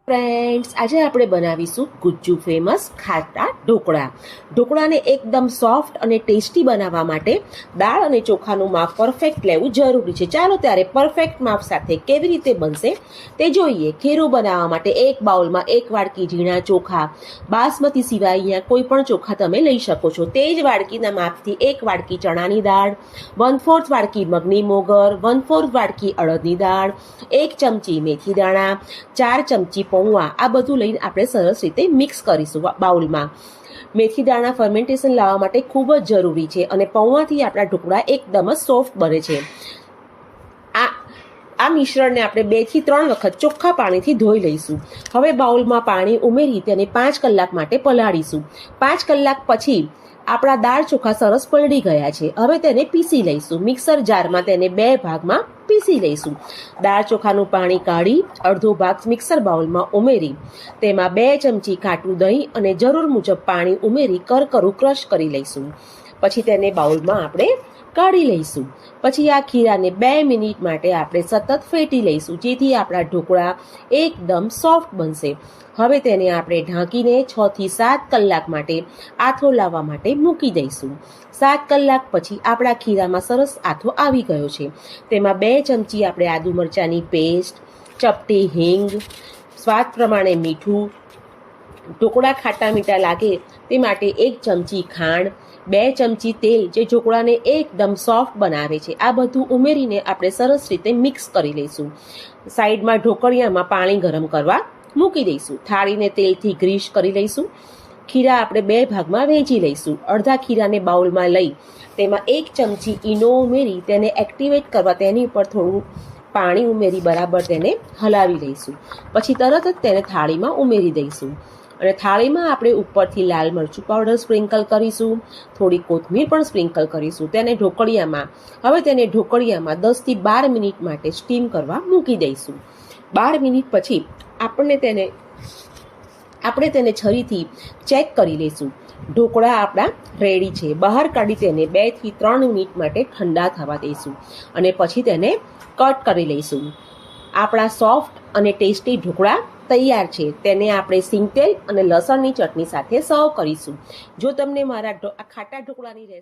Friends, આજે આપણે બનાવીશું ગુજ્જુ ફેમસ ખાટા ઢોકળા. ઢોકળાને એકદમ સોફ્ટ અને ટેસ્ટી બનાવવા માટે દાળ અને ચોખાનું માપ પરફેક્ટ લેવું જરૂરી છે. ચાલો ત્યારે પરફેક્ટ માપ સાથે કેવી રીતે બનશે તે જોઈએ. ખીરું બનાવવા માટે એક બાઉલમાં 1 વાડકી ઝીણા ચોખા, બાસમતી સિવાય અહીંયા કોઈ પણ ચોખા તમે લઈ શકો છો. તે જ વાડકીના માપથી 1 વાડકી ચણાની દાળ, 1/4 વાડકી મગની મોગર, 1/4 વાડકી અડદની દાળ, 1 ચમચી મેથી દાણા, 4 ચમચી પૌવા, આ બધું લઈને આપણે સરસ રીતે મિક્સ કરીશું બાઉલમાં. મેથી દાણા ફર્મેન્ટેશન લાવવા માટે ખૂબ જ જરૂરી છે અને પૌવાથી આપણા ઢોકળા એકદમ જ સોફ્ટ બને છે. આ મિશ્રણને આપણે 2 થી 3 વખત ચોખ્ખા પાણીથી ધોઈ લઈશું. હવે બાઉલમાં પાણી ઉમેરી તેને 5 કલાક માટે પલાળીશું. 5 કલાક પછી આપણા દાળ ચોખા સરસ પલળી ગયા છે. હવે તેને પીસી લઈશું. મિક્સર જારમાં તેને 2 ભાગમાં પીસી લઈશું. દાળ ચોખાનું પાણી કાઢી અડધો ભાગ મિક્સર બાઉલમાં ઉમેરી તેમાં 2 ચમચી ખાટું દહીં અને જરૂર મુજબ પાણી ઉમેરી કરકરું ક્રશ કરી લઈશું. પછી તેને બાઉલમાં આપણે કાઢી લઈશું. પછી આ ખીરાને 2 મિનિટ માટે આપણે સતત ફેટી લઈશું, જેથી આપણા ઢોકળા એકદમ સોફ્ટ બનશે. હવે તેને આપણે ઢાંકીને 6 થી 7 કલાક માટે આથો લાવવા માટે મૂકી દઈશું. 7 કલાક પછી આપણા ખીરામાં સરસ આથો આવી ગયો છે. તેમાં 2 ચમચી આપણે આદુ મરચાંની પેસ્ટ, ચપટી હિંગ, સ્વાદ પ્રમાણે મીઠું, ઢોકળા ખાટા મીઠા લાગે તે માટે 1 ચમચી ખાંડ, 2 ચમચી તેલ જે ઢોકળાને એકદમ સોફ્ટ બનાવે છે, આ બધું ઉમેરીને આપણે સરસ રીતે મિક્સ કરી લઈશું. સાઈડમાં ઢોકળિયામાં પાણી ગરમ કરવા મૂકી દઈશું. થાળીને તેલથી ગ્રીસ કરી લઈશું. ખીરા આપણે 2 ભાગમાં વહેંચી લઈશું. અડધા ખીરાને બાઉલમાં લઈ તેમાં 1 ચમચી ઈનો ઉમેરી તેને એક્ટિવેટ કરવા તેની ઉપર થોડું પાણી ઉમેરી બરાબર તેને હલાવી લઈશું. પછી તરત જ તેને થાળીમાં ઉમેરી દઈશું અને થાળીમાં આપણે ઉપરથી લાલ મરચું પાવડર સ્પ્રિંકલ કરીશું, થોડી કોથમીર પણ સ્પ્રિંકલ કરીશું. તેને ઢોકળિયામાં 10 થી 12 મિનિટ માટે સ્ટીમ કરવા મૂકી દઈશું. 12 મિનિટ પછી આપણે તેને છરીથી ચેક કરી લઈશું. ઢોકળા આપણા રેડી છે. બહાર કાઢી તેને 2 થી 3 મિનિટ માટે ઠંડા થવા દઈશું અને પછી તેને કટ કરી લઈશું. આપણા સોફ્ટ અને ટેસ્ટી ઢોકળા તૈયાર છે. તેને આપણે સિંગતેલ અને લસણની ચટણી સાથે સર્વ કરીશું. જો તમને મારા ખાટા ઢોકળાની રેસીપી